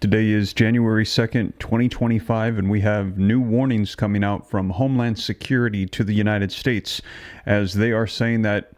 Today is January 2nd, 2025, and we have new warnings coming out from Homeland Security to the United States as they are saying that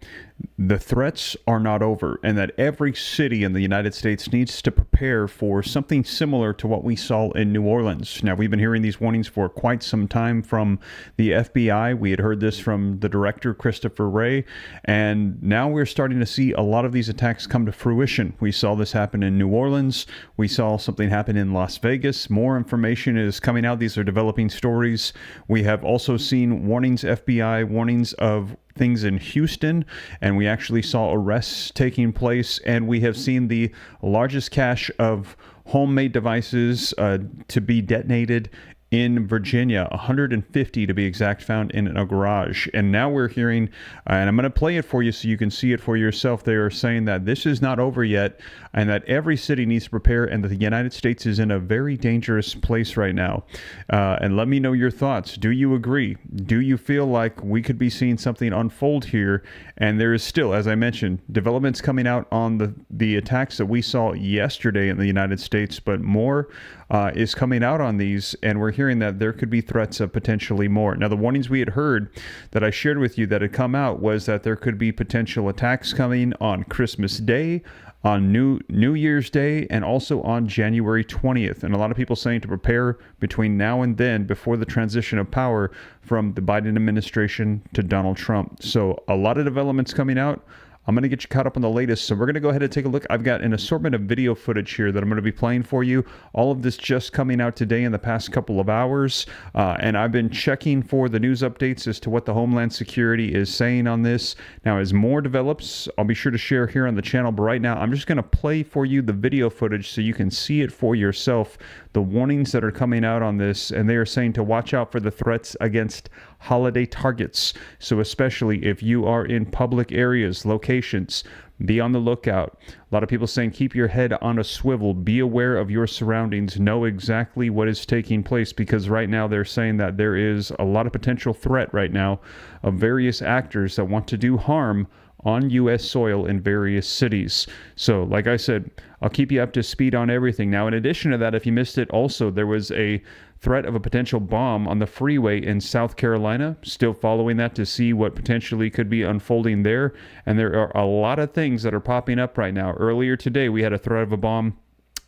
the threats are not over and that every city in the United States needs to prepare for something similar to what we saw in New Orleans. Now, we've been hearing these warnings for quite some time from the FBI. We had heard this from the director, Christopher Wray, and now we're starting to see a lot of these attacks come to fruition. We saw this happen in New Orleans. We saw something happen in Las Vegas. More information is coming out. These are developing stories. We have also seen warnings, FBI warnings of things in Houston, and we actually saw arrests taking place, and we have seen the largest cache of homemade devices to be detonated in Virginia, 150 to be exact, found in a garage. And now we're hearing, and I'm going to play it for you so you can see it for yourself. They are saying that this is not over yet and that every city needs to prepare and that the United States is in a very dangerous place right now. And let me know your thoughts. Do you agree? Do you feel like we could be seeing something unfold here? And there is still, as I mentioned, developments coming out on the attacks that we saw yesterday in the United States, but more is coming out on these, and we're hearing that there could be threats of potentially more. Now, the warnings we had heard that I shared with you that had come out was that there could be potential attacks coming on Christmas Day, on New Year's Day, and also on January 20th. And a lot of people saying to prepare between now and then before the transition of power from the Biden administration to Donald Trump. So a lot of developments coming out. I'm going to get you caught up on the latest. So we're going to go ahead and take a look. I've got an assortment of video footage here that I'm going to be playing for you. All of this just coming out today in the past couple of hours. And I've been checking for the news updates as to what the Homeland Security is saying on this. Now, as more develops, I'll be sure to share here on the channel. But right now, I'm just going to play for you the video footage so you can see it for yourself. The warnings that are coming out on this, and they are saying to watch out for the threats against holiday targets. So especially if you are in public areas, locations, be on the lookout. A lot of people saying keep your head on a swivel, be aware of your surroundings, know exactly what is taking place, because right now they're saying that there is a lot of potential threat right now of various actors that want to do harm on U.S. soil in various cities. So like I said, I'll keep you up to speed on everything. Now, in addition to that, if you missed it, also there was a threat of a potential bomb on the freeway in South Carolina. Still following that to see what potentially could be unfolding there. And there are a lot of things that are popping up right now. Earlier today, we had a threat of a bomb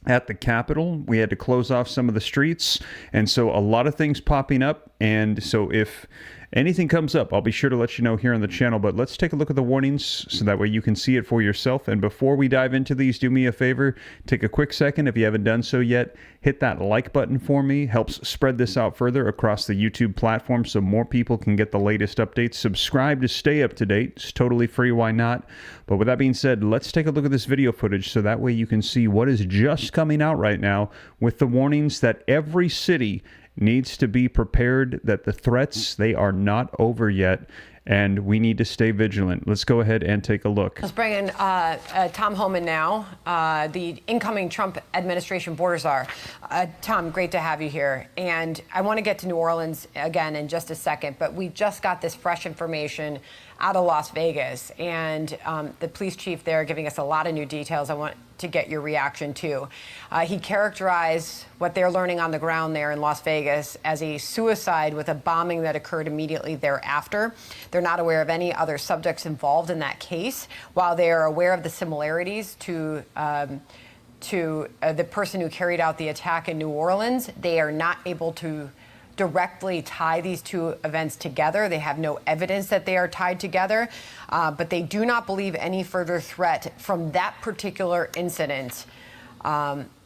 at the Capitol. We had to close off some of the streets. And so a lot of things popping up. And so if anything comes up, I'll be sure to let you know here on the channel. But let's take a look at the warnings so that way you can see it for yourself. And before we dive into these, do me a favor, take a quick second if you haven't done so yet. Hit that like button for me. Helps spread this out further across the YouTube platform so more people can get the latest updates. Subscribe to stay up to date. It's totally free. Why not? But with that being said, let's take a look at this video footage so that way you can see what is just coming out right now with the warnings that every city needs to be prepared, that the threats, they are not over yet, and we need to stay vigilant. Let's go ahead and take a look. Let's bring in Tom Homan now, the incoming Trump administration border czar. Tom, great to have you here. And I want to get to New Orleans again in just a second, but we just got this fresh information out of Las Vegas, and the police chief there giving us a lot of new details. I want to get your reaction too. He characterized what they're learning on the ground there in Las Vegas as a suicide with a bombing that occurred immediately thereafter. They're not aware of any other subjects involved in that case, while they are aware of the similarities to the person who carried out the attack in New Orleans. They are not able to directly tie these two events together. They have no evidence that they are tied together, but they do not believe any further threat from that particular incident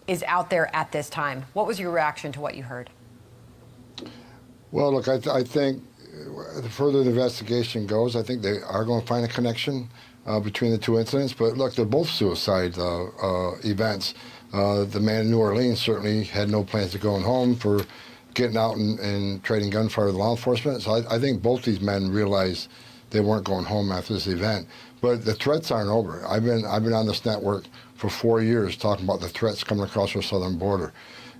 is out there at this time. What was your reaction to what you heard? Well, look, I think the further the investigation goes, I think they are going to find a connection between the two incidents. But look, they're both suicide events. The man in New Orleans certainly had no plans of going home for getting out and trading gunfire with law enforcement. So I think both these men realized they weren't going home after this event. But the threats aren't over. I've been on this network for 4 years talking about the threats coming across our southern border.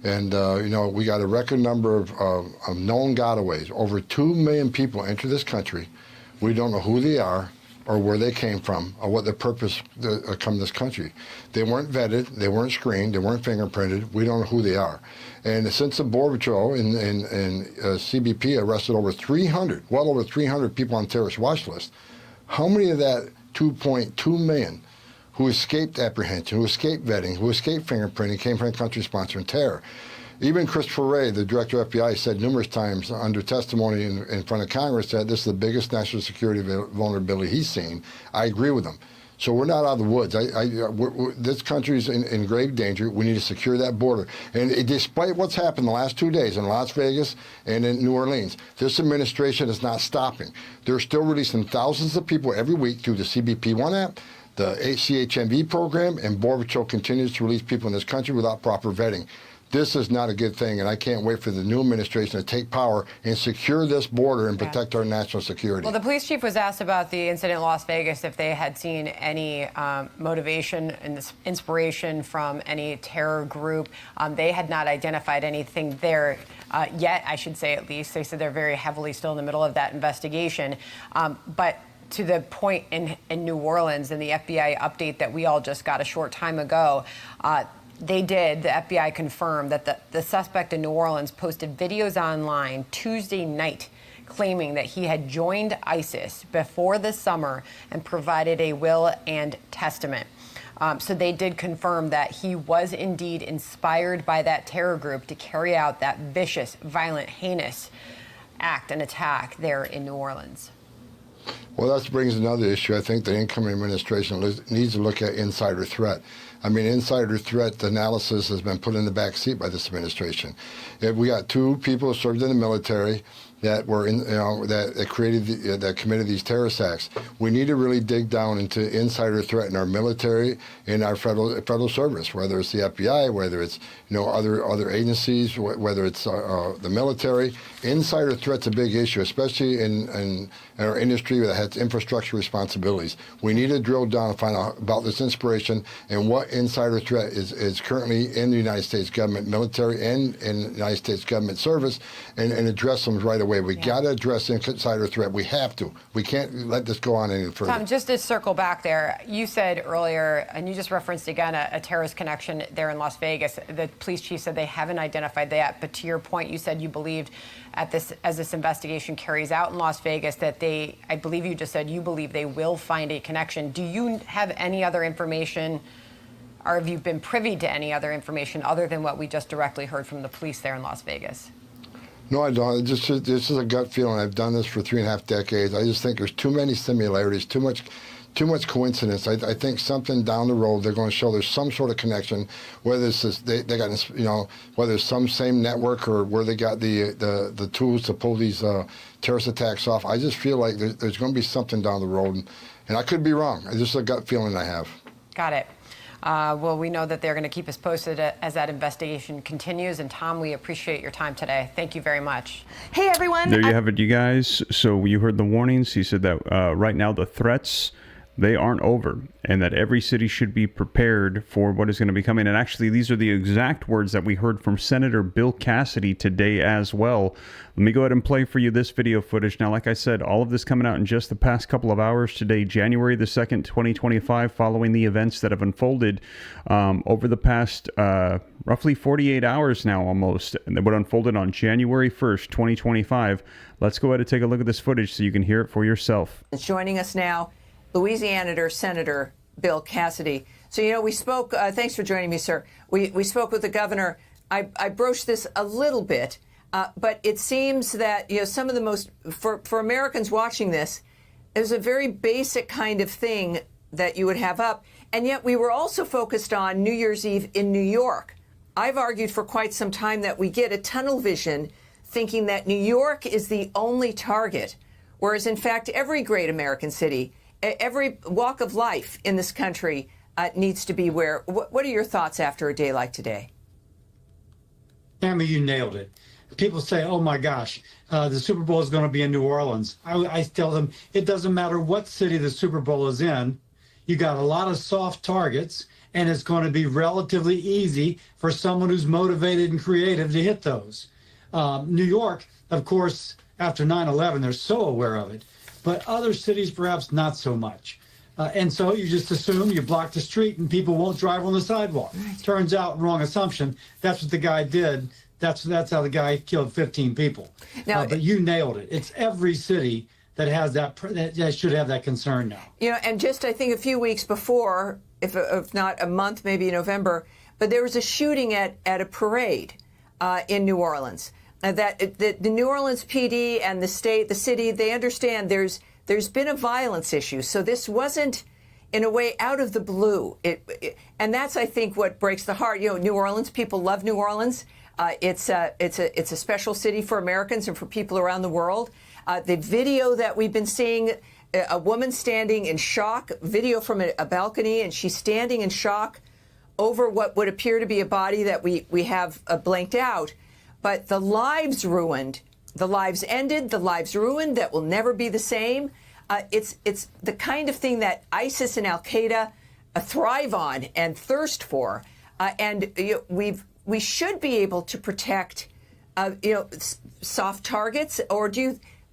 And, you know, we got a record number of known gotaways. Over 2 million people enter this country. We don't know who they are. or where they came from or what their purpose to come to this country. They weren't vetted, they weren't screened, they weren't fingerprinted. We don't know who they are. And since the Border Patrol and CBP arrested over 300, well over 300 people on terrorist watch list, how many of that 2.2 million who escaped apprehension, who escaped vetting, who escaped fingerprinting came from a country sponsoring terror? Even Christopher Wray, the director of FBI, said numerous times under testimony in front of Congress that this is the biggest national security vulnerability he's seen. I agree with him. So we're not out of the woods. This country is in grave danger. We need to secure that border. And despite what's happened the last 2 days in Las Vegas and in New Orleans, this administration is not stopping. They're still releasing thousands of people every week through the CBP-1 app, the CHMV program, and Border Patrol continues to release people in this country without proper vetting. This is not a good thing, and I can't wait for the new administration to take power and secure this border and protect our national security. Well, the police chief was asked about the incident in Las Vegas, if they had seen any motivation and inspiration from any terror group. They had not identified anything there yet, I should say, at least. They said they're very heavily still in the middle of that investigation. But to the point in New Orleans and the FBI update that we all just got a short time ago, the FBI confirmed that the suspect in New Orleans posted videos online Tuesday night claiming that he had joined ISIS before the summer and provided a will and testament. So they did confirm that he was indeed inspired by that terror group to carry out that vicious, violent, heinous act and attack there in New Orleans. Well, that brings another issue. I think the incoming administration needs to look at insider threat. I mean, insider threat analysis has been put in the back seat by this administration. If we got two people who served in the military that were that committed these terrorist acts. We need to really dig down into insider threat in our military, in our federal service, whether it's the FBI, whether it's other agencies, whether it's the military. Insider threat's a big issue, especially in our industry that has infrastructure responsibilities. We need to drill down and find out about this inspiration and what insider threat is currently in the United States government, military, and in the United States government service, and address them right away. We got to address insider threat. We have to. We can't let this go on any further. Tom, just to circle back there, you said earlier, and you just referenced again a terrorist connection there in Las Vegas. The police chief said they haven't identified that, but to your point, you said you believed as this investigation carries out in Las Vegas that I believe you just said you believe they will find a connection. Do you have any other information, or have you been privy to any other information other than what we just directly heard from the police there in Las Vegas? No, I don't. This is a gut feeling. I've done this for 3.5 decades. I just think there's too many similarities, too much coincidence. I think something down the road they're going to show there's some sort of connection, whether it's they got whether it's some same network or where they got the tools to pull these terrorist attacks off. I just feel like there's going to be something down the road, and I could be wrong. It's just a gut feeling I have. Got it. Well, we know that they're going to keep us posted as that investigation continues. And Tom, we appreciate your time today. Thank you very much. Hey, everyone. There you have it, you guys. So you heard the warnings. He said that right now the threats, they aren't over, and that every city should be prepared for what is going to be coming. And actually, these are the exact words that we heard from Senator Bill Cassidy today as well. Let me go ahead and play for you this video footage. Now, like I said, all of this coming out in just the past couple of hours today, January the 2nd, 2025, following the events that have unfolded over the past roughly 48 hours now almost, and that would unfolded on January 1st, 2025. Let's go ahead and take a look at this footage so you can hear it for yourself. Joining us now, Louisiana Senator Bill Cassidy. So, we spoke, thanks for joining me, sir. We spoke with the governor. I broached this a little bit, but it seems that, some of the most, for Americans watching this, is a very basic kind of thing that you would have up. And yet we were also focused on New Year's Eve in New York. I've argued for quite some time that we get a tunnel vision thinking that New York is the only target, whereas in fact, every great American city, every walk of life in this country needs to be where. What are your thoughts after a day like today? Tammy, you nailed it. People say, oh my gosh, the Super Bowl is going to be in New Orleans. I tell them it doesn't matter what city the Super Bowl is in. You got a lot of soft targets, and it's going to be relatively easy for someone who's motivated and creative to hit those. New York, of course, after 9/11, they're so aware of it. but other cities perhaps not so much. And so you just assume you block the street and people won't drive on the sidewalk. Turns out, wrong assumption. That's what the guy did. That's how the guy killed 15 people. Now, but you nailed it. It's every city that has that should have that concern now. You know, and just I think a few weeks before, if not a month, maybe November, but there was a shooting at a parade in New Orleans. That the New Orleans PD and the city, they understand there's been a violence issue. So this wasn't, in a way, out of the blue. And that's, I think, what breaks the heart. You know, New Orleans, people love New Orleans. It's a special city for Americans and for people around the world. The video that we've been seeing, a woman standing in shock, video from a balcony, and she's standing in shock over what would appear to be a body that we have blanked out. But the lives ruined, the lives ended, the lives ruined that will never be the same. It's the kind of thing that ISIS and Al Qaeda thrive on and thirst for, and we should be able to protect, soft targets. Or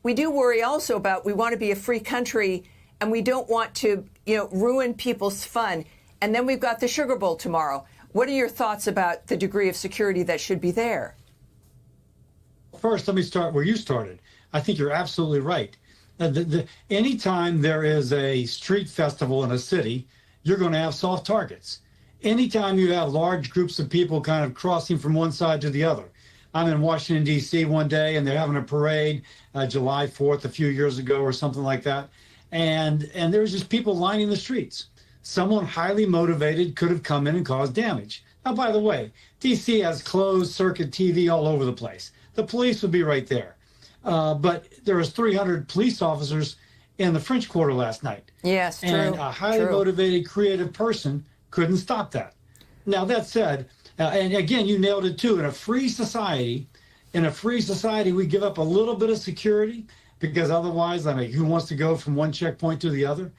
we do worry also about, we want to be a free country and we don't want to ruin people's fun. And then we've got the Sugar Bowl tomorrow. What are your thoughts about the degree of security that should be there? First, let me start where you started. I think you're absolutely right. Anytime there is a street festival in a city, you're going to have soft targets. Anytime you have large groups of people kind of crossing from one side to the other. I'm in Washington, D.C. one day, and they're having a parade, July 4th a few years ago or something like that. And there's just people lining the streets. Someone highly motivated could have come in and caused damage. Now, by the way, D.C. has closed circuit TV all over the place. The police would be right there. But there was 300 police officers in the French Quarter last night. Yes, true. And a highly motivated, creative person couldn't stop that. Now, that said, and again, you nailed it too, in a free society, we give up a little bit of security because otherwise, I mean, who wants to go from one checkpoint to the other?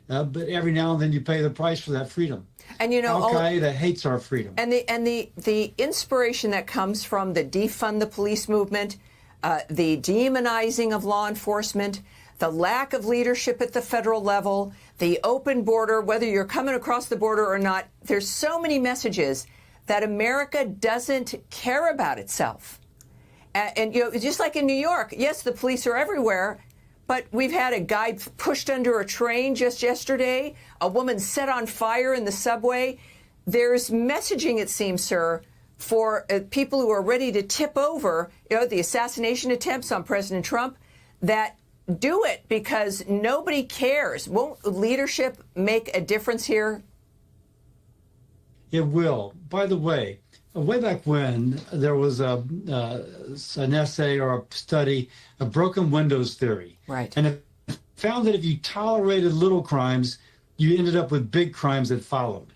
But every now and then you pay the price for that freedom. And Al Qaeda hates our freedom. And the inspiration that comes from the defund the police movement, the demonizing of law enforcement, the lack of leadership at the federal level, the open border, whether you're coming across the border or not, there's so many messages that America doesn't care about itself. And just like in New York, yes, the police are everywhere, but we've had a guy pushed under a train just yesterday, a woman set on fire in the subway. There's messaging, it seems, sir, for people who are ready to tip over, the assassination attempts on President Trump, that do it because nobody cares. Won't leadership make a difference here? It will. By the way back when there was an essay or a study, a broken windows theory. Right. And it found that if you tolerated little crimes, you ended up with big crimes that followed.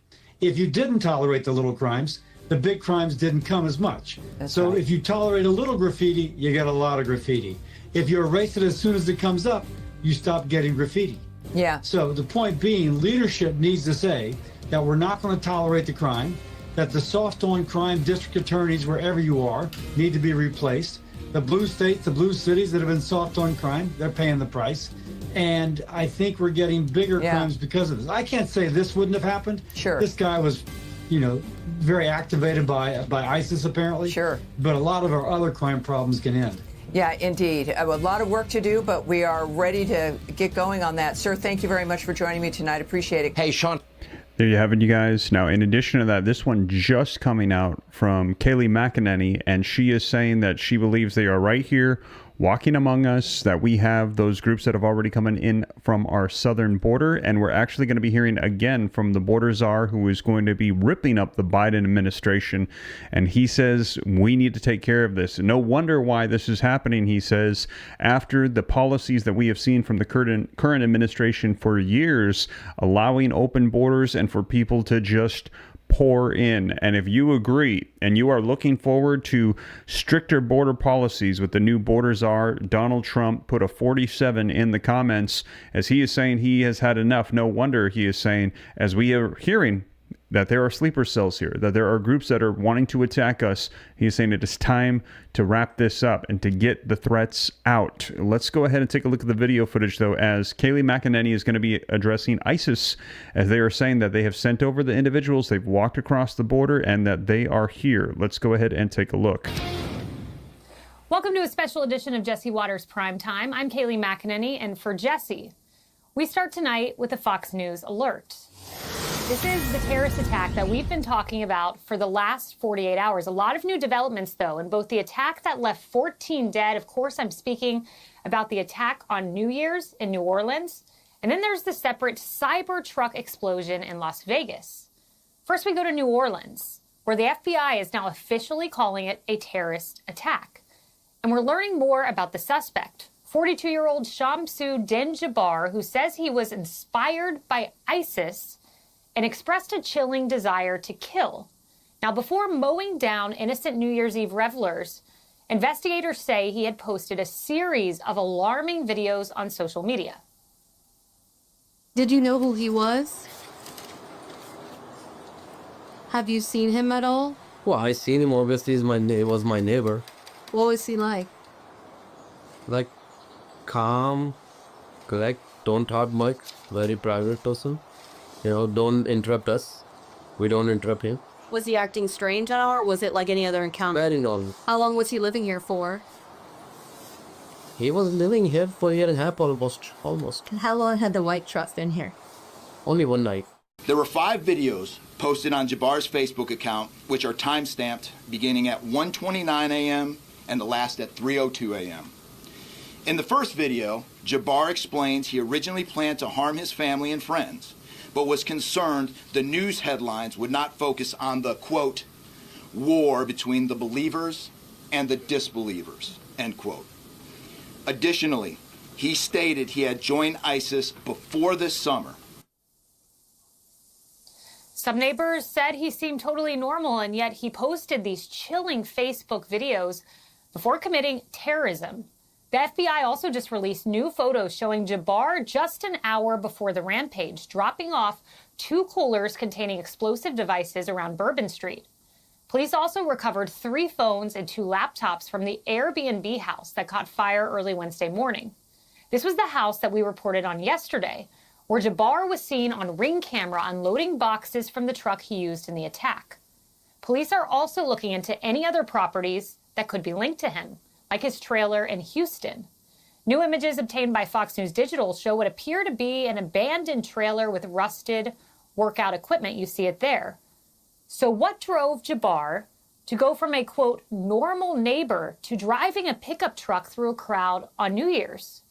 If you didn't tolerate the little crimes, the big crimes didn't come as much. So right. If you tolerate a little graffiti, you get a lot of graffiti. If you erase it as soon as it comes up, you stop getting graffiti. Yeah. So the point being, leadership needs to say that we're not going to tolerate the crime, that the soft on crime district attorneys, wherever you are, need to be replaced. The blue states, the blue cities that have been soft on crime, they're paying the price. And I think we're getting bigger crimes because of this. I can't say this wouldn't have happened. Sure. This guy was, very activated by ISIS apparently. Sure. But a lot of our other crime problems can end. Yeah, indeed. A lot of work to do, but we are ready to get going on that. Sir, thank you very much for joining me tonight. Appreciate it. Hey, Sean. There you have it, you guys. Now, in addition to that, this one just coming out from Kayleigh McEnany, and she is saying that she believes they are right here, walking among us, that we have those groups that have already come in from our southern border, and we're actually going to be hearing again from the border czar, who is going to be ripping up the Biden administration, and he says we need to take care of this. No wonder why this is happening, he says, after the policies that we have seen from the current administration for years, allowing open borders and for people to just pour in. And if you agree and you are looking forward to stricter border policies with the new border czar, Donald Trump put a 47 in the comments as he is saying he has had enough. No wonder he is saying, as we are hearing that there are sleeper cells here, that there are groups that are wanting to attack us. He's saying it is time to wrap this up and to get the threats out. Let's go ahead and take a look at the video footage, though, as Kayleigh McEnany is going to be addressing ISIS, as they are saying that they have sent over the individuals, they've walked across the border, and that they are here. Let's go ahead and take a look. Welcome to a special edition of Jesse Watters Primetime. I'm Kayleigh McEnany, and for Jesse, we start tonight with a Fox News alert. This is the terrorist attack that we've been talking about for the last 48 hours. A lot of new developments, though, in both the attack that left 14 dead. Of course, I'm speaking about the attack on New Year's in New Orleans. And then there's the separate Cybertruck explosion in Las Vegas. First, we go to New Orleans, where the FBI is now officially calling it a terrorist attack. And we're learning more about the suspect, 42-year-old Shamsu Din Jabbar, who says he was inspired by ISIS and expressed a chilling desire to kill. Now, before mowing down innocent New Year's Eve revelers, investigators say he had posted a series of alarming videos on social media. Did you know who he was? Have you seen him at all? Well, I seen him. Obviously, he was my neighbor. What was he like? Like, calm, correct, don't talk much, very private person. You know, don't interrupt us. We don't interrupt him. Was he acting strange at all, or was it like any other encounter? Very normal. How long was he living here for? He was living here for a year and a half almost. And how long had the white truck been here? Only one night. There were 5 videos posted on Jabbar's Facebook account, which are time-stamped beginning at 1:29 a.m. and the last at 3:02 a.m. In the first video, Jabbar explains he originally planned to harm his family and friends, but was concerned the news headlines would not focus on the, quote, war between the believers and the disbelievers, end quote. Additionally, he stated he had joined ISIS before this summer. Some neighbors said he seemed totally normal, and yet he posted these chilling Facebook videos before committing terrorism. The FBI also just released new photos showing Jabbar just an hour before the rampage, dropping off 2 coolers containing explosive devices around Bourbon Street. Police also recovered 3 phones and 2 laptops from the Airbnb house that caught fire early Wednesday morning. This was the house that we reported on yesterday, where Jabbar was seen on Ring camera unloading boxes from the truck he used in the attack. Police are also looking into any other properties that could be linked to him, like his trailer in Houston. New images obtained by Fox News Digital show what appear to be an abandoned trailer with rusted workout equipment. You see it there. So what drove Jabbar to go from a, quote, normal neighbor to driving a pickup truck through a crowd on New Year's?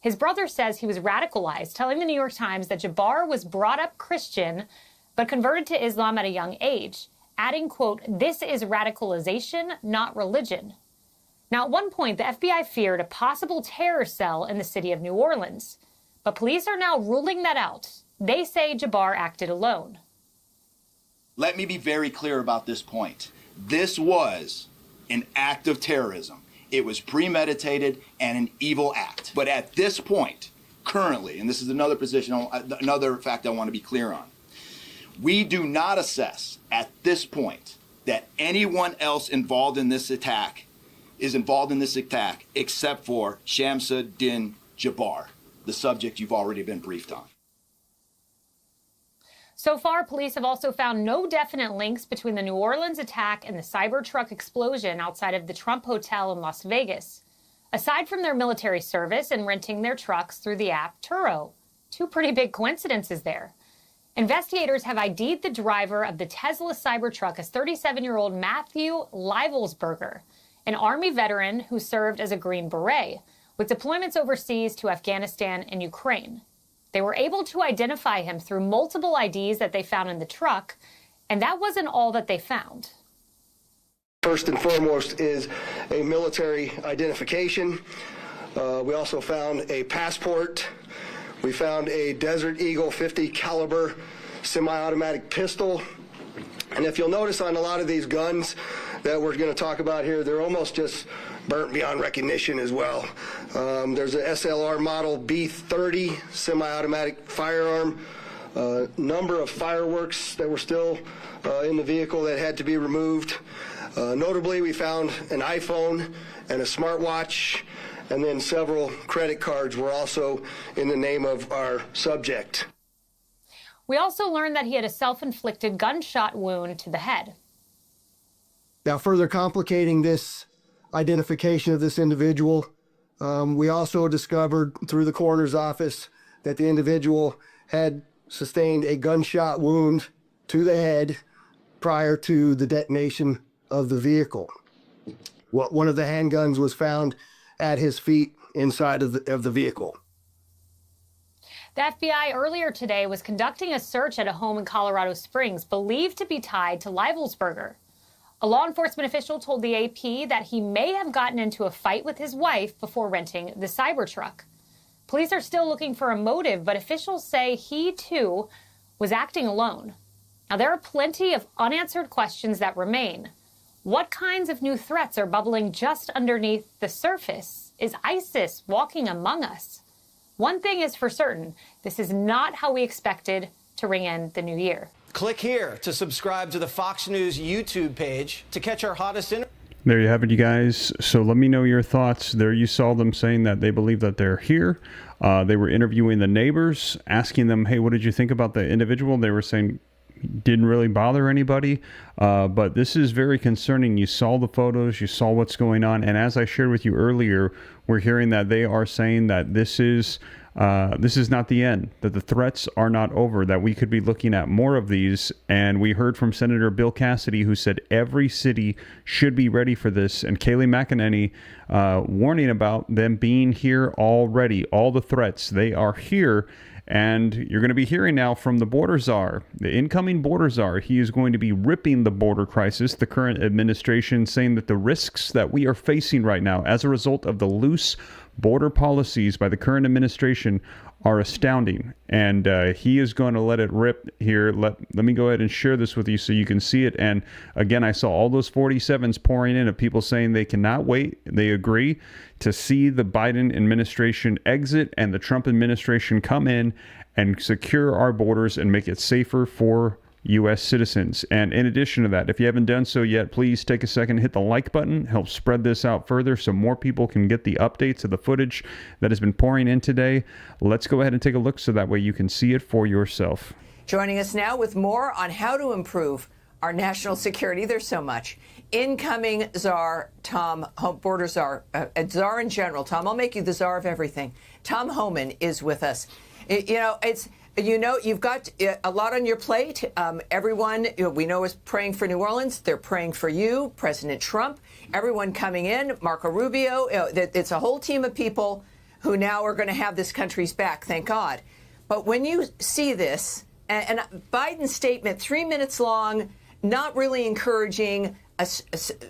His brother says he was radicalized, telling the New York Times that Jabbar was brought up Christian but converted to Islam at a young age, adding, quote, this is radicalization, not religion. Now, at one point, the FBI feared a possible terror cell in the city of New Orleans, but police are now ruling that out. They say Jabbar acted alone. Let me be very clear about this point. This was an act of terrorism. It was premeditated and an evil act. But at this point, currently, and this is another fact I want to be clear on, we do not assess at this point that anyone else involved in this attack is involved in this attack except for Shamsu Din Jabbar, the subject you've already been briefed on. So far, police have also found no definite links between the New Orleans attack and the Cybertruck explosion outside of the Trump Hotel in Las Vegas, aside from their military service and renting their trucks through the app Turo. 2 pretty big coincidences there. Investigators have ID'd the driver of the Tesla Cybertruck as 37-year-old Matthew Livelsberger, an Army veteran who served as a Green Beret, with deployments overseas to Afghanistan and Ukraine. They were able to identify him through multiple IDs that they found in the truck, and that wasn't all that they found. First and foremost is a military identification. We also found a passport. We found a Desert Eagle 50 caliber semi-automatic pistol. And if you'll notice on a lot of these guns that we're going to talk about here, they're almost just burnt beyond recognition as well. There's an SLR model B30 semi-automatic firearm number of fireworks that were still in the vehicle that had to be removed. Notably, we found an iPhone and a smartwatch, and then several credit cards were also in the name of our subject. We also learned that he had a self-inflicted gunshot wound to the head. Now, further complicating this identification of this individual, we also discovered through the coroner's office that the individual had sustained a gunshot wound to the head prior to the detonation of the vehicle. One of the handguns was found at his feet inside of the vehicle. The FBI earlier today was conducting a search at a home in Colorado Springs believed to be tied to Leibelsberger. A law enforcement official told the AP that he may have gotten into a fight with his wife before renting the Cybertruck. Police are still looking for a motive, but officials say he, too, was acting alone. Now, there are plenty of unanswered questions that remain. What kinds of new threats are bubbling just underneath the surface? Is ISIS walking among us? One thing is for certain, this is not how we expected to ring in the new year. Click here to subscribe to the Fox News YouTube page to catch our hottest interviews. There you have it, you guys. So let me know your thoughts. There you saw them saying that they believe that they're here. They were interviewing the neighbors, asking them, hey, what did you think about the individual? They were saying didn't really bother anybody. But this is very concerning. You saw the photos, you saw what's going on. And as I shared with you earlier, we're hearing that they are saying that this is not the end, that the threats are not over, that we could be looking at more of these. And we heard from Senator Bill Cassidy, who said every city should be ready for this. And Kayleigh McEnany warning about them being here already. All the threats, they are here. And you're going to be hearing now from the border czar, the incoming border czar. He is going to be ripping the border crisis, the current administration, saying that the risks that we are facing right now as a result of the loose border policies by the current administration are astounding. And he is going to let it rip here. Let me go ahead and share this with you so you can see it. And again, I saw all those 47s pouring in of people saying they cannot wait. They agree to see the Biden administration exit and the Trump administration come in and secure our borders and make it safer for U.S. citizens. And in addition to that, if you haven't done so yet, please take a second, hit the like button, help spread this out further so more people can get the updates of the footage that has been pouring in today. Let's go ahead and take a look so that way you can see it for yourself. Joining us now with more on how to improve our national security. There's so much. Incoming Czar Tom, border czar, czar in general. Tom, I'll make you the czar of everything. Tom Homan is with us. You've got a lot on your plate. Everyone, we know, is praying for New Orleans. They're praying for you, President Trump, everyone coming in, Marco Rubio. It's a whole team of people who now are going to have this country's back, thank God. But when you see this, and Biden's statement, 3 minutes long, not really encouraging,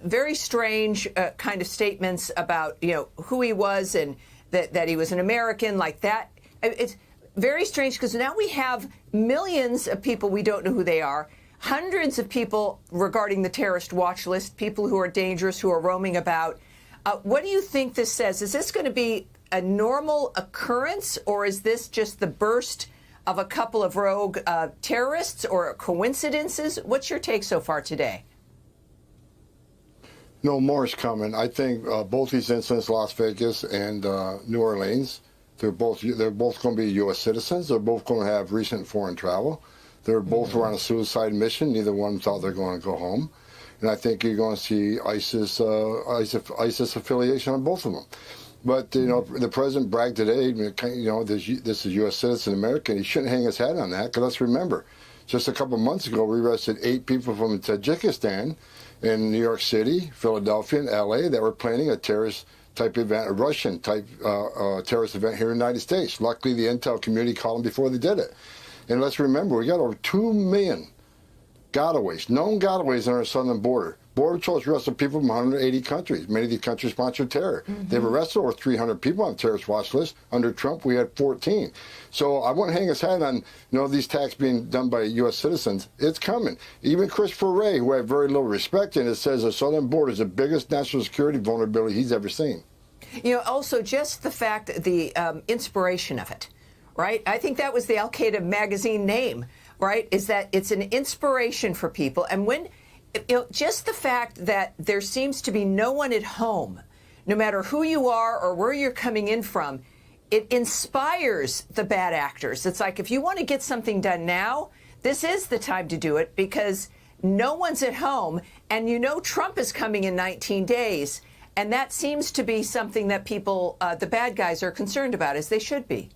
very strange kind of statements about, who he was and that he was an American like that. It's very strange because now we have millions of people, we don't know who they are, hundreds of people regarding the terrorist watch list, people who are dangerous, who are roaming about. What do you think this says? Is this going to be a normal occurrence, or is this just the burst of a couple of rogue terrorists or coincidences? What's your take so far today? No, more is coming. I think both these incidents, Las Vegas and New Orleans, they're both going to be U.S. citizens. They're both going to have recent foreign travel. They're both were on a suicide mission. Neither one thought they're going to go home. And I think you're going to see ISIS affiliation on both of them. But, the president bragged today, this is U.S. citizen American. He shouldn't hang his hat on that, because let's remember, just a couple months ago, we arrested 8 people from Tajikistan in New York City, Philadelphia, and L.A. that were planning a terrorist-type event, a Russian-type terrorist event here in the United States. Luckily, the intel community called them before they did it. And let's remember, we got over 2 million gotaways, known gotaways on our southern border. Border Patrol's arrested people from 180 countries. Many of these countries sponsor terror. They've arrested over 300 people on the terrorist watch list. Under Trump, we had 14. So I wouldn't hang his hat on these attacks being done by U.S. citizens. It's coming. Even Christopher Wray, who I have very little respect in, it says the southern border is the biggest national security vulnerability he's ever seen. Also just the fact that the inspiration of it, right? I think that was the Al Qaeda magazine name, right? Is that it's an inspiration for people. And when, just the fact that there seems to be no one at home, no matter who you are or where you're coming in from, it inspires the bad actors. It's like, if you want to get something done now, this is the time to do it, because no one's at home, and Trump is coming in 19 days. And that seems to be something that people, the bad guys, are concerned about, as they should be.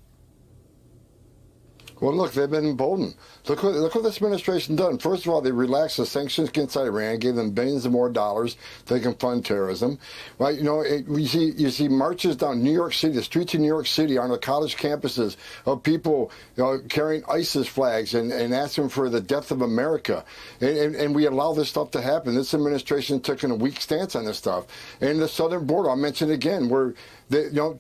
Well, look, they've been emboldened. Look what this administration done. First of all, they relaxed the sanctions against Iran, gave them billions of more dollars they can fund terrorism. Right? You see marches down New York City, the streets of New York City, on the college campuses of people carrying ISIS flags and asking for the death of America. And we allow this stuff to happen. This administration took a weak stance on this stuff. And the southern border, I'll mention it again, where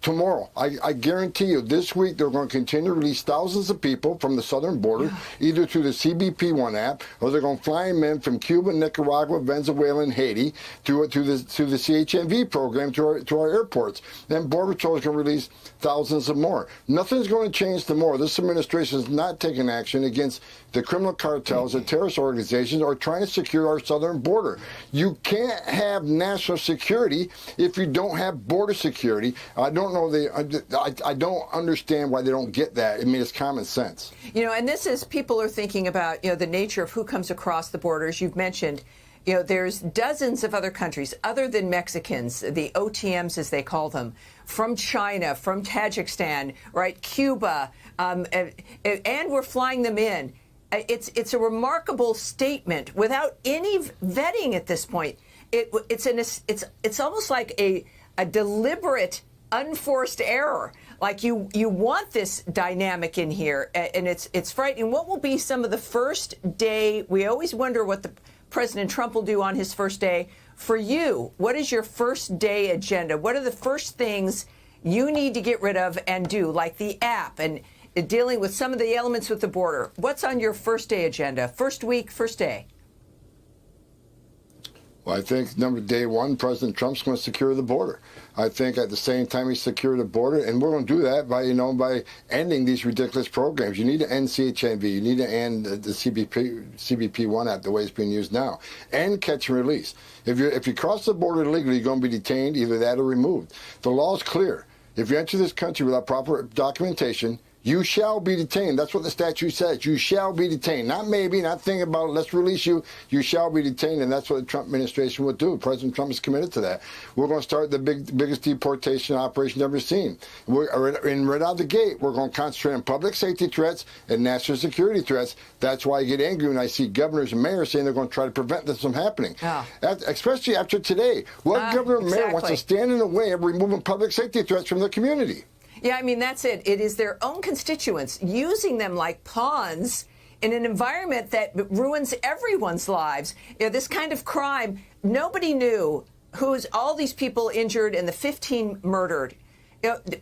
tomorrow, I guarantee you, this week they're going to continue to release thousands of people from the southern border, either through the CBP One app, or they're going to fly them in from Cuba, Nicaragua, Venezuela, and Haiti to the CHMV program to our airports. Then Border Patrol is going to release thousands of more. Nothing's going to change tomorrow. This administration is not taking action against the criminal cartels, the terrorist organizations, or trying to secure our southern border. You can't have national security if you don't have border security. I don't know. I don't understand why they don't get that. I mean, it's common sense. And this is, people are thinking about, the nature of who comes across the borders. You've mentioned, there's dozens of other countries other than Mexicans, the OTMs as they call them, from China, from Tajikistan, right, Cuba, and we're flying them in. It's a remarkable statement without any vetting at this point. It's almost like a deliberate, unforced error. Like you want this dynamic in here, and it's frightening. What will be some of the first day? We always wonder what President Trump will do on his first day. For you, what is your first day agenda? What are the first things you need to get rid of and do, like the app and dealing with some of the elements with the border? What's on your first day agenda? First week, first day? Well, I think day one, President Trump's going to secure the border. I think at the same time he secured the border, and we're going to do that by ending these ridiculous programs. You need to end CHMV. You need to end the CBP One app the way it's being used now, and catch and release. If you cross the border illegally, you're going to be detained, either that or removed. The law is clear. If you enter this country without proper documentation, you shall be detained. That's what the statute says. You shall be detained. Not maybe, not thinking about it. Let's release you. You shall be detained, and that's what the Trump administration would do. President Trump is committed to that. We're going to start the biggest deportation operation ever seen. Right out of the gate, we're going to concentrate on public safety threats and national security threats. That's why I get angry when I see governors and mayors saying they're going to try to prevent this from happening. Especially after today. What governor and mayor wants to stand in the way of removing public safety threats from the community? Yeah, I mean, that's it. It is their own constituents using them like pawns in an environment that ruins everyone's lives. This kind of crime, nobody knew who's all these people injured and the 15 murdered.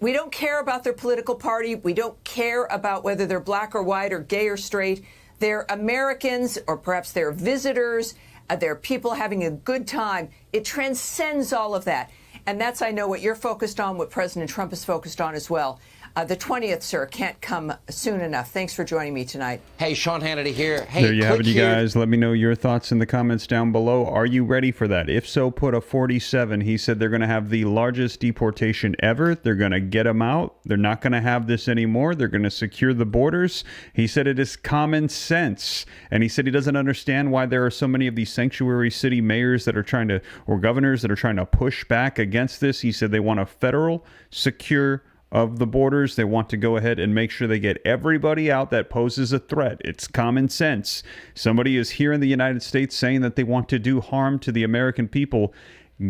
We don't care about their political party. We don't care about whether they're black or white or gay or straight. They're Americans, or perhaps they're visitors. They're people having a good time. It transcends all of that. And that's, I know, what you're focused on, what President Trump is focused on as well. The 20th, sir, can't come soon enough. Thanks for joining me tonight. Hey, Sean Hannity here. Hey, there you have it, you guys. Let me know your thoughts in the comments down below. Are you ready for that? If so, put a 47. He said they're going to have the largest deportation ever. They're going to get them out. They're not going to have this anymore. They're going to secure the borders. He said it is common sense. And he said he doesn't understand why there are so many of these sanctuary city mayors that are trying to, or governors that are trying to push back against this. He said they want a federal, secure of the borders. They want to go ahead and make sure they get everybody out that poses a threat. It's common sense. Somebody is here in the United States saying that they want to do harm to the American people.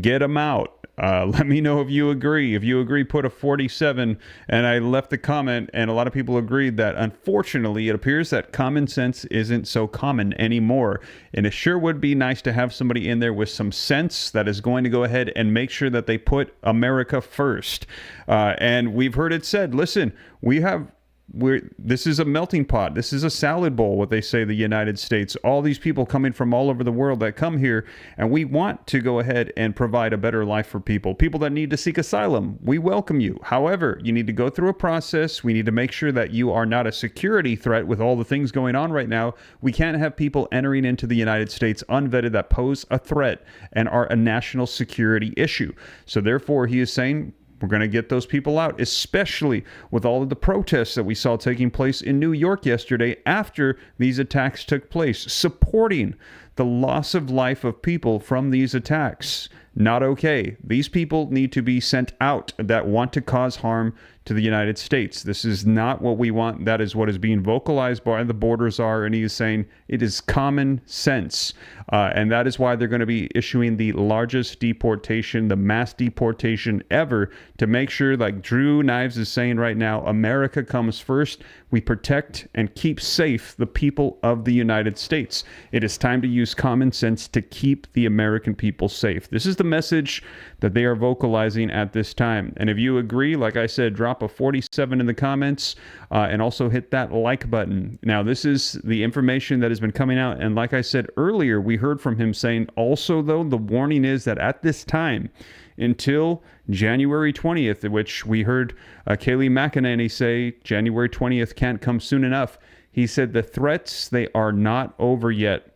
Get them out. Let me know if you agree. If you agree, put a 47. And I left the comment, and a lot of people agreed that, unfortunately, it appears that common sense isn't so common anymore. And it sure would be nice to have somebody in there with some sense that is going to go ahead and make sure that they put America first. And we've heard it said, listen, we have This is a melting pot. This is a salad bowl, what they say, the United States. All these people coming from all over the world that come here, and we want to go ahead and provide a better life for people. People that need to seek asylum, we welcome you. However, you need to go through a process. We need to make sure that you are not a security threat with all the things going on right now. We can't have people entering into the United States unvetted that pose a threat and are a national security issue. So therefore, he is saying, we're going to get those people out, especially with all of the protests that we saw taking place in New York yesterday after these attacks took place, supporting the loss of life of people from these attacks. Not okay. These people need to be sent out that want to cause harm to the United States. This is not what we want. That is what is being vocalized by the border czar, and he is saying it is common sense. And that is why they're going to be issuing the largest deportation, the mass deportation ever, to make sure, like Drew Knives is saying right now, America comes first. We protect and keep safe the people of the United States. It is time to use common sense to keep the American people safe. This is the message that they are vocalizing at this time. And if you agree, like I said, drop a 47 in the comments and also hit that like button. Now, this is the information that has been coming out. And like I said earlier, we heard from him saying also, though, the warning is that at this time, until January 20th, which we heard Kayleigh McEnany say January 20th can't come soon enough. He said the threats, they are not over yet.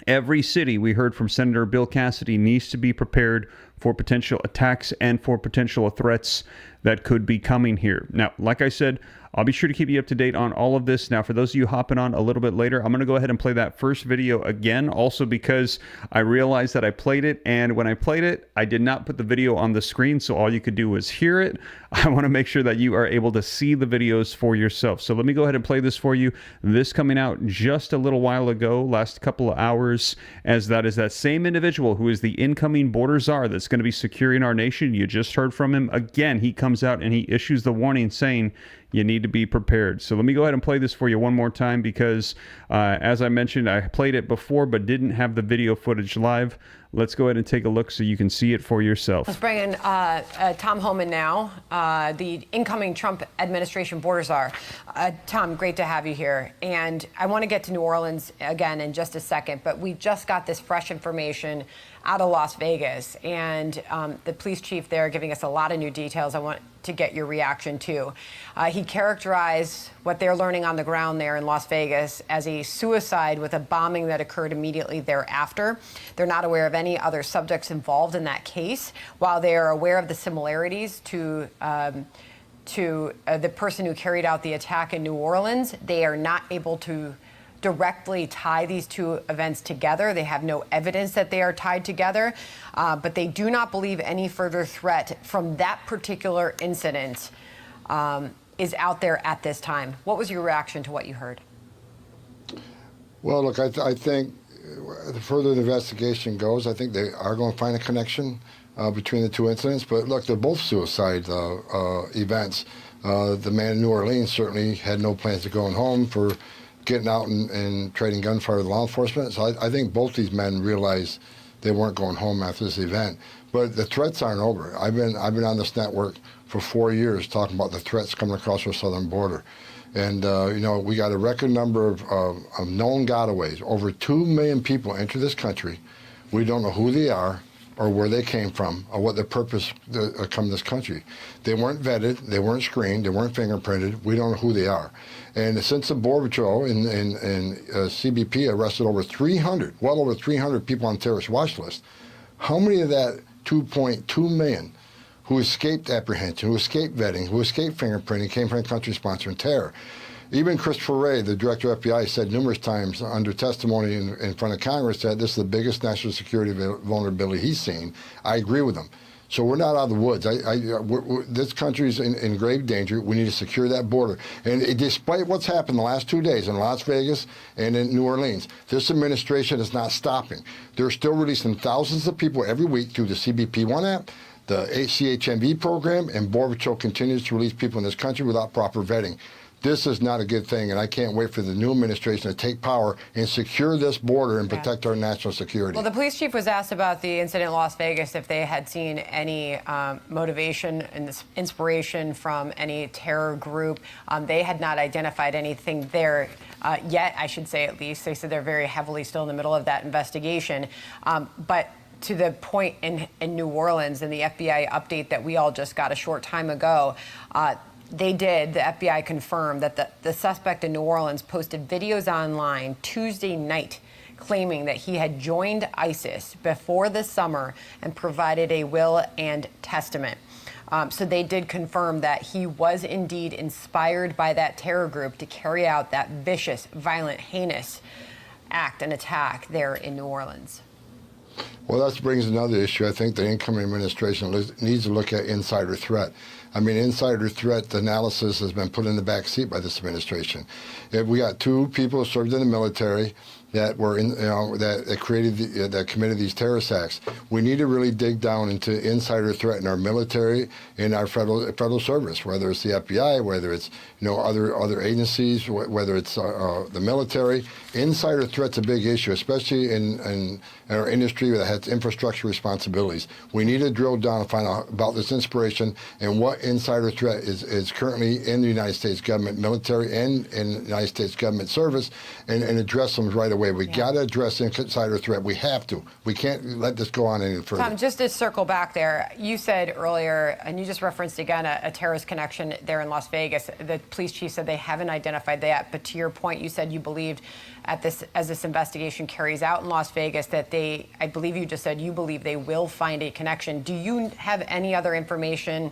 Every city, we heard from Senator Bill Cassidy, needs to be prepared for potential attacks and for potential threats that could be coming here. Now, like I said, I'll be sure to keep you up to date on all of this. Now, for those of you hopping on a little bit later, I'm going to go ahead and play that first video again, also because I realized that I played it, and when I played it, I did not put the video on the screen, so all you could do was hear it. I want to make sure that you are able to see the videos for yourself. So let me go ahead and play this for you. This coming out just a little while ago, last couple of hours, as that is that same individual who is the incoming border czar that's going to be securing our nation. You just heard from him. Again, he comes out and he issues the warning saying, you need to be prepared. So let me go ahead and play this for you one more time because, as I mentioned, I played it before but didn't have the video footage live. Let's go ahead and take a look so you can see it for yourself. Let's bring in Tom Homan now, the incoming Trump administration border czar. Tom, great to have you here. And I want to get to New Orleans again in just a second, but we just got this fresh information out of Las Vegas, and the police chief there giving us a lot of new details. I want to get your reaction to. He characterized what they're learning on the ground there in Las Vegas as a suicide with a bombing that occurred immediately thereafter. They're not aware of any other subjects involved in that case, while they are aware of the similarities to the person who carried out the attack in New Orleans. They are not able to directly tie these two events together. They have no evidence that they are tied together, but they do not believe any further threat from that particular incident is out there at this time. What was your reaction to what you heard? Well, look, I think the further the investigation goes, I think they are going to find a connection between the two incidents. But look, they're both suicide events. The man in New Orleans certainly had no plans of going home for getting out and trading gunfire with law enforcement. So I think both these men realized they weren't going home after this event. But the threats aren't over. I've been on this network for 4 years talking about the threats coming across our southern border. And, you know, we got a record number of known gotaways. Over 2 million people enter this country. We don't know who they are or where they came from or what their purpose to come to this country. They weren't vetted, they weren't screened, they weren't fingerprinted. We don't know who they are. And since the Border Patrol and CBP arrested over 300, well over 300 people on terrorist watch list, how many of that 2.2 million who escaped apprehension, who escaped vetting, who escaped fingerprinting came from a country sponsoring terror? Even Christopher Wray, the director of FBI, said numerous times under testimony in front of Congress that this is the biggest national security vulnerability he's seen. I agree with him. So we're not out of the woods. This country's in grave danger. We need to secure that border. And despite what's happened the last 2 days in Las Vegas and in New Orleans, this administration is not stopping. They're still releasing thousands of people every week through the CBP One app, the CHMV program, and Border Patrol continues to release people in this country without proper vetting. this is not a good thing, and I can't wait for the new administration to take power and secure this border and protect our national security. Well, the police chief was asked about the incident in Las Vegas, if they had seen any motivation and inspiration from any terror group. They had not identified anything there yet, I should say, at least. They said they're very heavily still in the middle of that investigation. But to the point in New Orleans and the FBI update that we all just got a short time ago, the FBI confirmed that the suspect in New Orleans posted videos online Tuesday night claiming that he had joined ISIS before the summer and provided a will and testament. So they did confirm that he was indeed inspired by that terror group to carry out that vicious, violent, heinous act and attack there in New Orleans. Well, that brings another issue. I think the incoming administration needs to look at insider threat. I mean, insider threat analysis has been put in the back seat by this administration. We got 2 people who served in the military that were that committed these terrorist acts. We need to really dig down into insider threat in our military, in our federal service, whether it's the FBI, whether it's other agencies, whether it's the military. Insider threat's a big issue, especially in our industry that has infrastructure responsibilities. We need to drill down and find out about this inspiration and what insider threat is currently in the United States government, military, and in the United States government service, and address them right away. We got to address insider threat. We have to. We can't let this go on any further. Tom, just to circle back there, you said earlier, and you just referenced again a terrorist connection there in Las Vegas. The police chief said they haven't identified that, but to your point, you said you believed as this investigation carries out in Las Vegas that I believe you just said you believe they will find a connection. Do you have any other information,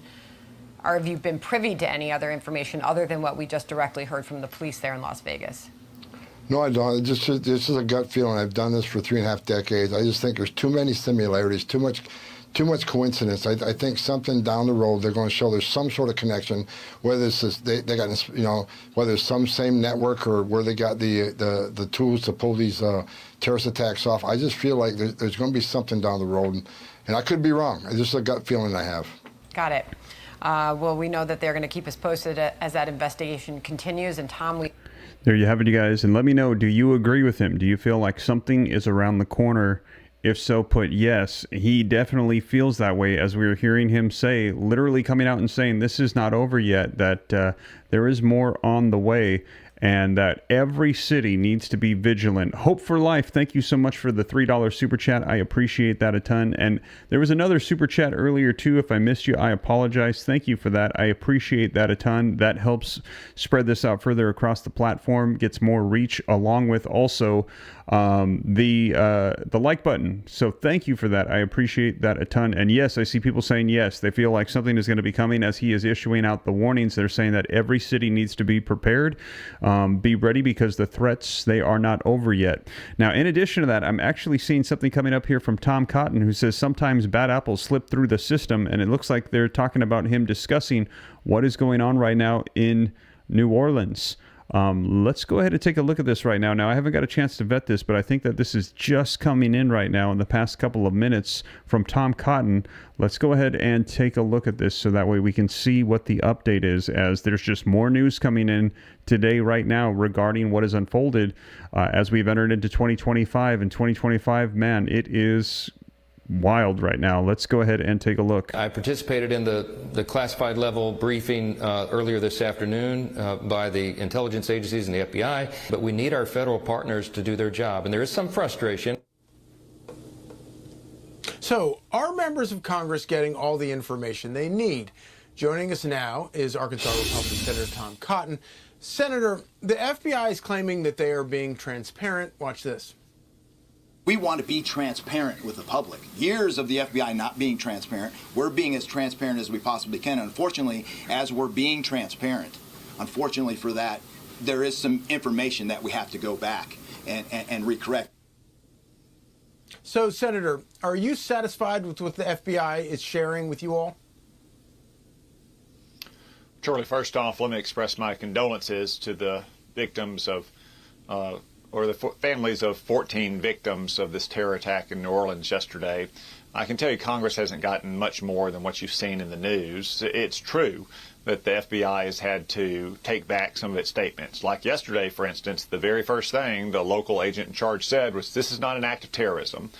or have you been privy to any other information other than what we just directly heard from the police there in Las Vegas? No, I don't. This is a gut feeling. I've done this for 3.5 decades. I just think there's too many similarities, too much coincidence. I think something down the road they're going to show there's some sort of connection, whether it's they got whether it's some same network or where they got the tools to pull these terrorist attacks off. I just feel like there's going to be something down the road, and I could be wrong. It's just a gut feeling I have. Got it. Well, we know that they're going to keep us posted as that investigation continues. And Tom, there you have it, you guys. And let me know, do you agree with him? Do you feel like something is around the corner? If so, put yes. He definitely feels that way, as we were hearing him say, literally coming out and saying this is not over yet, that there is more on the way, and that every city needs to be vigilant. Hope for Life, thank you so much for the $3 super chat. I appreciate that a ton. And there was another super chat earlier too. If I missed you, I apologize. Thank you for that. I appreciate that a ton. That helps spread this out further across the platform, gets more reach, along with also the like button. So thank you for that. I appreciate that a ton. And yes, I see people saying yes, they feel like something is going to be coming as he is issuing out the warnings. They're saying that every city needs to be prepared. Be ready, because the threats, they are not over yet. Now, in addition to that, I'm actually seeing something coming up here from Tom Cotton, who says sometimes bad apples slip through the system, and it looks like they're talking about him discussing what is going on right now in New Orleans. Let's go ahead and take a look at this right now. Now, I haven't got a chance to vet this, but I think that this is just coming in right now in the past couple of minutes from Tom Cotton. Let's go ahead and take a look at this so that way we can see what the update is, as there's just more news coming in today right now regarding what has unfolded as we've entered into 2025. And 2025, man, it is wild right now. Let's go ahead and take a look. I participated in the classified level briefing earlier this afternoon by the intelligence agencies and the FBI, but we need our federal partners to do their job, and there is some frustration. So, are members of Congress getting all the information they need? Joining us now is Arkansas Republican Senator Tom Cotton. Senator, the FBI is claiming that they are being transparent. Watch this. We want to be transparent with the public. Years of the FBI not being transparent. We're being as transparent as we possibly can. Unfortunately, as we're being transparent, unfortunately for that, there is some information that we have to go back and recorrect. So, Senator, are you satisfied with what the FBI is sharing with you all? Charlie, first off, let me express my condolences to the victims of or the families of 14 victims of this terror attack in New Orleans yesterday. I can tell you Congress hasn't gotten much more than what you've seen in the news. It's true that the FBI has had to take back some of its statements. Like yesterday, for instance, the very first thing the local agent in charge said was, "This is not an act of terrorism."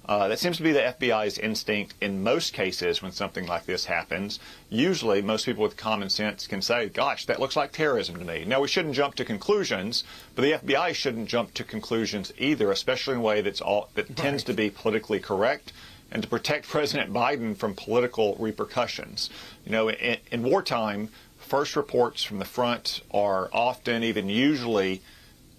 That seems to be the FBI's instinct in most cases when something like this happens. Usually, most people with common sense can say, gosh, that looks like terrorism to me. Now, we shouldn't jump to conclusions, but the FBI shouldn't jump to conclusions either, especially in a way that tends to be politically correct and to protect President Biden from political repercussions. You know, in wartime, first reports from the front are often, even usually,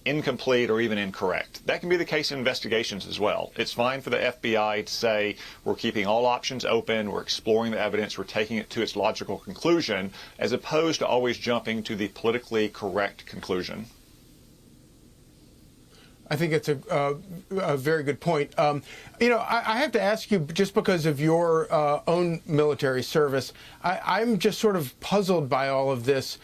incomplete or even incorrect. That can be the case in investigations as well. It's fine for the FBI to say we're keeping all options open, we're exploring the evidence, we're taking it to its logical conclusion, as opposed to always jumping to the politically correct conclusion. I think it's a very good point. You know, I have to ask you, just because of your own military service, I'm just sort of puzzled by all of this.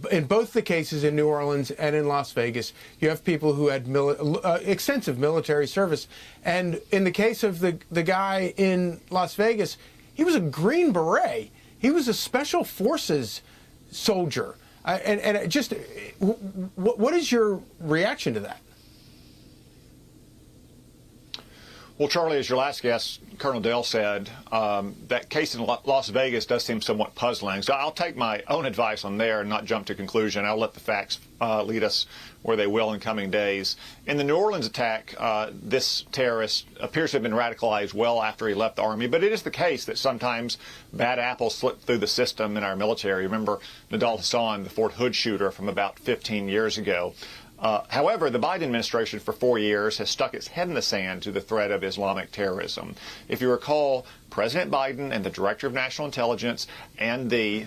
In both the cases in New Orleans and in Las Vegas, you have people who had extensive military service. And in the case of the guy in Las Vegas, he was a Green Beret. He was a Special Forces soldier. And just, what is your reaction to that? Well, Charlie, as your last guest, Colonel Dell said, that case in Las Vegas does seem somewhat puzzling. So I'll take my own advice on there and not jump to conclusion. I'll let the facts lead us where they will in coming days. In the New Orleans attack, this terrorist appears to have been radicalized well after he left the Army, but it is the case that sometimes bad apples slip through the system in our military. Remember Nidal Hasan, the Fort Hood shooter from about 15 years ago. However, the Biden administration for 4 years has stuck its head in the sand to the threat of Islamic terrorism. If you recall, President Biden and the Director of National Intelligence and the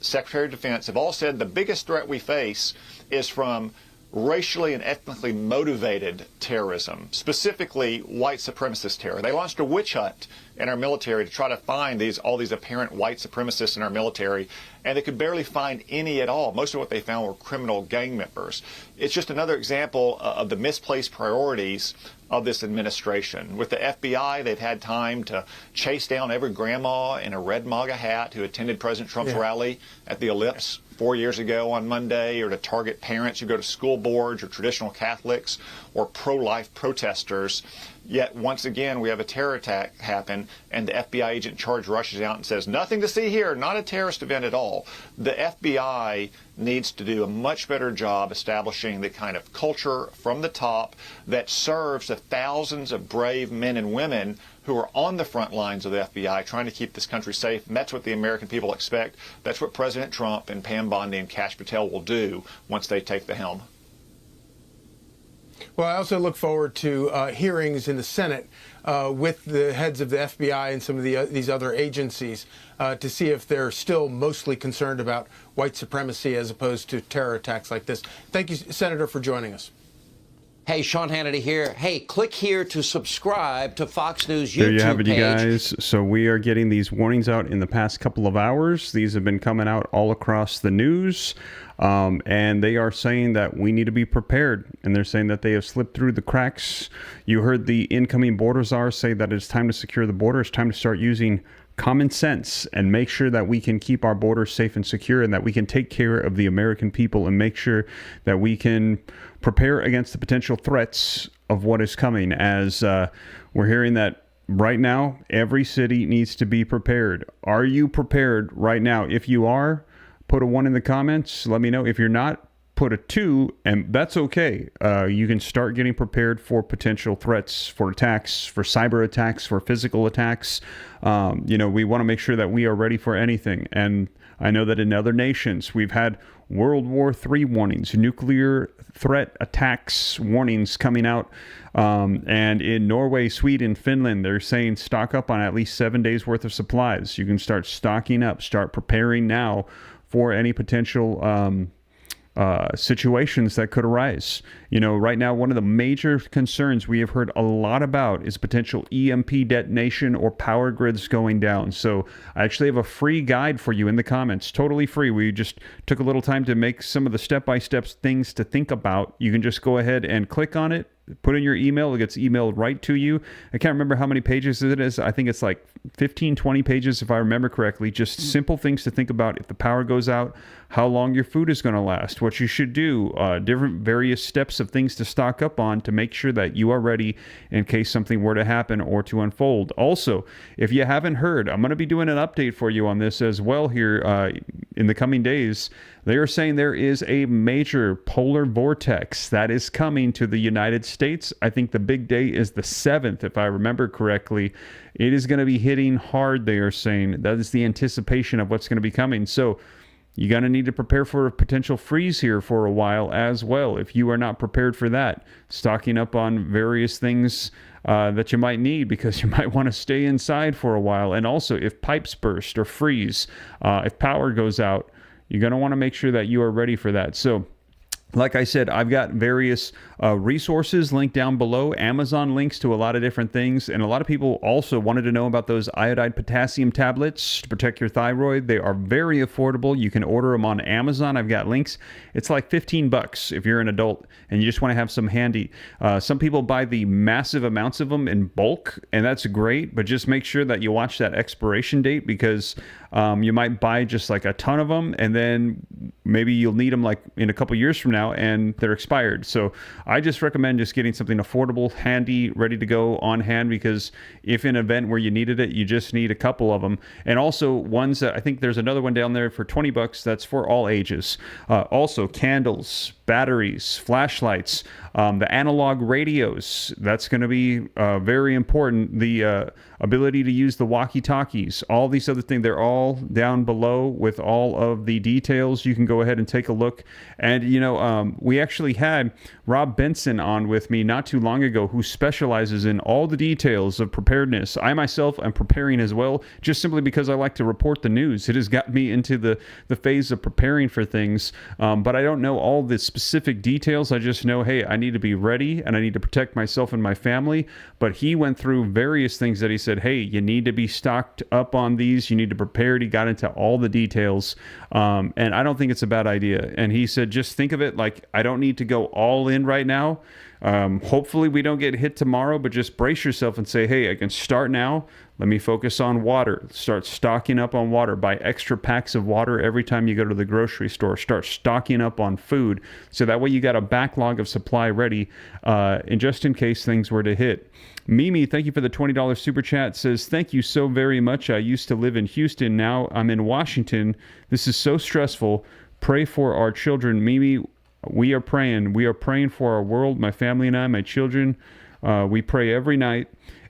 Secretary of Defense have all said the biggest threat we face is from racially and ethnically motivated terrorism, specifically white supremacist terror. They launched a witch hunt in our military to try to find all these apparent white supremacists in our military, and they could barely find any at all. Most of what they found were criminal gang members. It's just another example of the misplaced priorities of this administration. With the FBI, they've had time to chase down every grandma in a red MAGA hat who attended President Trump's rally at the Ellipse 4 years ago on Monday, or to target parents who go to school boards or traditional Catholics or pro-life protesters. Yet once again, we have a terror attack happen, and the FBI agent in charge rushes out and says, nothing to see here, not a terrorist event at all. The FBI needs to do a much better job establishing the kind of culture from the top that serves the thousands of brave men and women who are on the front lines of the FBI trying to keep this country safe. And that's what the American people expect. That's what President Trump and Pam Bondi and Kash Patel will do once they take the helm. Well, I also look forward to hearings in the Senate with the heads of the FBI and some of these other agencies to see if they're still mostly concerned about white supremacy as opposed to terror attacks like this. Thank you, Senator, for joining us. Hey, Sean Hannity here. Hey, click here to subscribe to Fox News YouTube There you have it, you page. guys. So we are getting these warnings out in the past couple of hours. These have been coming out all across the news. And they are saying that we need to be prepared. And they're saying that they have slipped through the cracks. You heard the incoming border czar say that it's time to secure the border. It's time to start using common sense and make sure that we can keep our borders safe and secure, and that we can take care of the American people and make sure that we can prepare against the potential threats of what is coming. As we're hearing that right now, every city needs to be prepared. Are you prepared right now? If you are, put a 1 in the comments. Let me know. If you're not, put a 2, and that's okay. You can start getting prepared for potential threats, for attacks, for cyber attacks, for physical attacks. You know, we want to make sure that we are ready for anything. And I know that in other nations, we've had World War III warnings, nuclear threat attacks warnings coming out. And in Norway, Sweden, Finland, they're saying stock up on at least 7 days worth of supplies. You can start stocking up, start preparing now for any potential situations that could arise. You know, right now, one of the major concerns we have heard a lot about is potential EMP detonation or power grids going down. So I actually have a free guide for you in the comments, totally free. We just took a little time to make some of the step-by-step things to think about. You can just go ahead and click on it put in your email. It gets emailed right to you. I can't remember how many pages it is. I think it's like 15, 20 pages if I remember correctly. Just simple things to think about if the power goes out, how long your food is going to last, what you should do, different various steps of things to stock up on to make sure that you are ready in case something were to happen or to unfold. Also, if you haven't heard, I'm going to be doing an update for you on this as well here in the coming days. They are saying there is a major polar vortex that is coming to the United States. I think the big day is the 7th, if I remember correctly. It is going to be hitting hard, they are saying. That is the anticipation of what's going to be coming. So you're going to need to prepare for a potential freeze here for a while as well. If you are not prepared for that, stocking up on various things that you might need because you might want to stay inside for a while. And also, if pipes burst or freeze, if power goes out, you're going to want to make sure that you are ready for that. So, like I said, I've got various resources linked down below, Amazon links to a lot of different things, and a lot of people also wanted to know about those iodide potassium tablets to protect your thyroid. They are very affordable. You can order them on Amazon. I've got links. It's like $15 if you're an adult and you just want to have some handy. Some people buy the massive amounts of them in bulk, and that's great, but just make sure that you watch that expiration date because you might buy just like a ton of them and then maybe you'll need them like in a couple years from now and they're expired. So I just recommend just getting something affordable, handy, ready to go on hand because if in an event where you needed it, you just need a couple of them. And also ones that I think there's another one down there for $20 that's for all ages. Also candles, batteries, flashlights, the analog radios. That's going to be very important. The ability to use the walkie-talkies, all these other things, they're all down below with all of the details. You can go ahead and take a look. And, you know, we actually had Rob Benson on with me not too long ago who specializes in all the details of preparedness. I myself am preparing as well, just simply because I like to report the news. It has got me into the phase of preparing for things, but I don't know all the specific details. I just know, hey, I need to be ready and I need to protect myself and my family. But he went through various things that he said, hey, you need to be stocked up on these. You need to prepare. He got into all the details. And I don't think it's a bad idea. And he said, just think of it like I don't need to go all in right now. Hopefully we don't get hit tomorrow, but just brace yourself and say, hey, I can start now. Let me focus on water. Start stocking up on water. Buy extra packs of water every time you go to the grocery store. Start stocking up on food. So that way you got a backlog of supply ready and just in case things were to hit. Mimi, thank you for the $20 super chat. Says, thank you so very much. I used to live in Houston. Now I'm in Washington. This is so stressful. Pray for our children. Mimi, we are praying. We are praying for our world, my family and I, my children. We pray every night.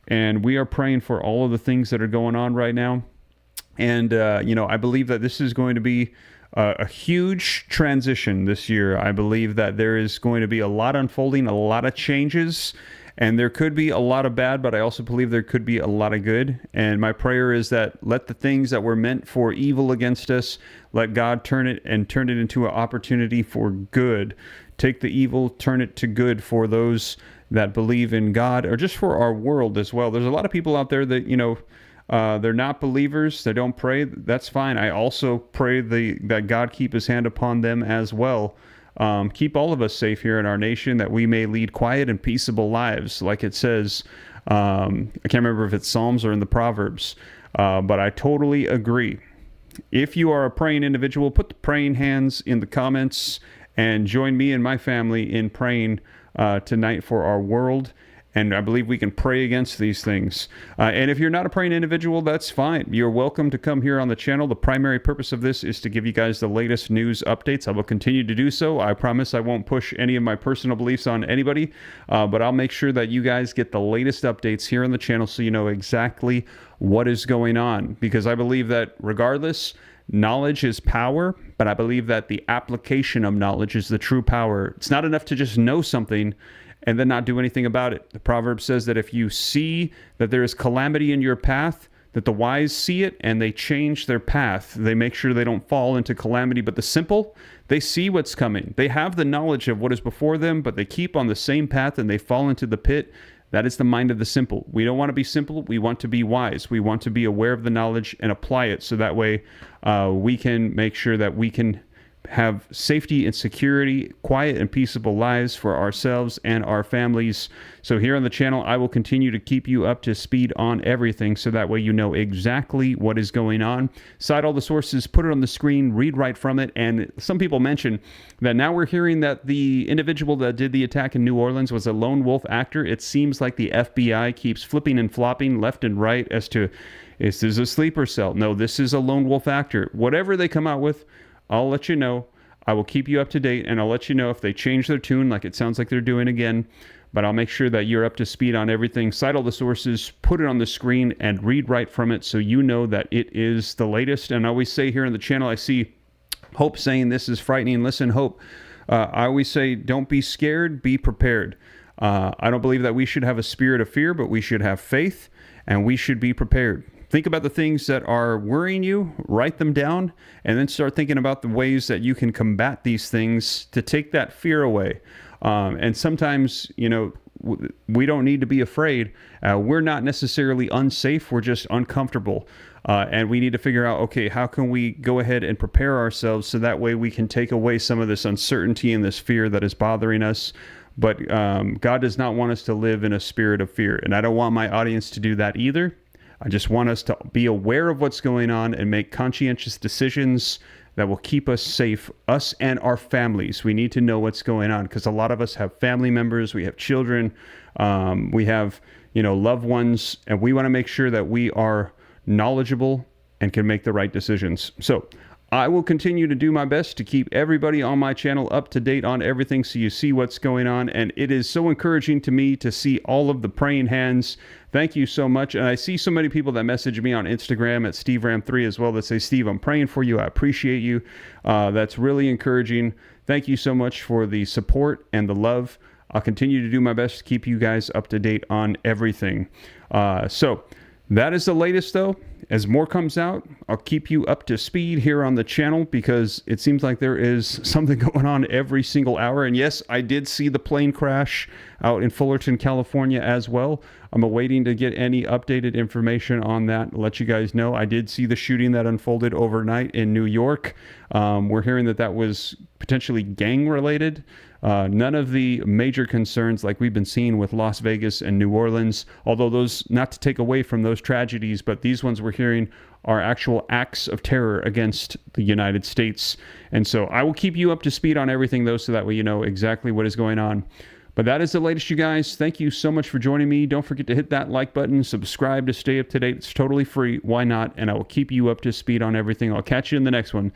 And we are praying for all of the things that are going on right now. And, you know, I believe that this is going to be a huge transition this year. I believe that there is going to be a lot unfolding, a lot of changes. And there could be a lot of bad, but I also believe there could be a lot of good. And my prayer is that let the things that were meant for evil against us, let God turn it into an opportunity for good. Take the evil, turn it to good for those that believe in God, or just for our world as well. There's a lot of people out there that, you know, they're not believers. They don't pray. That's fine. I also pray that God keep his hand upon them as well. Keep all of us safe here in our nation, that we may lead quiet and peaceable lives, like it says. I can't remember if it's Psalms or in the Proverbs, but I totally agree. If you are a praying individual, put the praying hands in the comments and join me and my family in praying tonight for our world. And I believe we can pray against these things. And if you're not a praying individual, that's fine. You're welcome to come here on the channel. The primary purpose of this is to give you guys the latest news updates. I will continue to do so. I promise I won't push any of my personal beliefs on anybody, but I'll make sure that you guys get the latest updates here on the channel so you know exactly what is going on. Because I believe that regardless, knowledge is power, but I believe that the application of knowledge is the true power. It's not enough to just know something and then not do anything about it. The proverb says that if you see that there is calamity in your path, that the wise see it and they change their path. They make sure they don't fall into calamity. But the simple, they see what's coming. They have the knowledge of what is before them, but they keep on the same path and they fall into the pit. That is the mind of the simple. We don't want to be simple. We want to be wise. We want to be aware of the knowledge and apply it. So that way we can make sure that we can have safety and security, quiet and peaceable lives for ourselves and our families. So here on the channel, I will continue to keep you up to speed on everything, so that way you know exactly what is going on. Cite all the sources, put it on the screen, read right from it. And some people mention that now we're hearing that the individual that did the attack in New Orleans was a lone wolf actor. It seems like the FBI keeps flipping and flopping left and right as to, is this a sleeper cell? No, this is a lone wolf actor. Whatever they come out with, I'll let you know. I will keep you up to date, and I'll let you know if they change their tune, like it sounds like they're doing again. But I'll make sure that you're up to speed on everything. Cite all the sources, put it on the screen, and read right from it so you know that it is the latest. And I always say here on the channel, I see Hope saying this is frightening. Listen, Hope, I always say don't be scared, be prepared. I don't believe that we should have a spirit of fear, but we should have faith, and we should be prepared. Think about the things that are worrying you, write them down, and then start thinking about the ways that you can combat these things to take that fear away. And sometimes, you know, we don't need to be afraid. We're not necessarily unsafe. We're just uncomfortable. And we need to figure out, okay, how can we go ahead and prepare ourselves so that way we can take away some of this uncertainty and this fear that is bothering us. But God does not want us to live in a spirit of fear. And I don't want my audience to do that either. I just want us to be aware of what's going on and make conscientious decisions that will keep us safe, us and our families. We need to know what's going on, because a lot of us have family members, we have children, we have, you know, loved ones, and we want to make sure that we are knowledgeable and can make the right decisions. So I will continue to do my best to keep everybody on my channel up to date on everything, so you see what's going on. And it is so encouraging to me to see all of the praying hands. Thank you so much. And I see so many people that message me on Instagram at SteveRam3 as well that say, Steve, I'm praying for you. I appreciate you. That's really encouraging. Thank you so much for the support and the love. I'll continue to do my best to keep you guys up to date on everything. So that is the latest, though. As more comes out, I'll keep you up to speed here on the channel, because it seems like there is something going on every single hour. And yes, I did see the plane crash out in Fullerton, California as well. I'm awaiting to get any updated information on that. I'll let you guys know. I did see the shooting that unfolded overnight in New York. We're hearing that that was potentially gang related. None of the major concerns like we've been seeing with Las Vegas and New Orleans, although those, not to take away from those tragedies, but these ones we're hearing are actual acts of terror against the United States. And so I will keep you up to speed on everything, though, so that way you know exactly what is going on. But that is the latest, you guys. Thank you so much for joining me. Don't forget to hit that like button, subscribe to stay up to date. It's totally free. Why not? And I will keep you up to speed on everything. I'll catch you in the next one.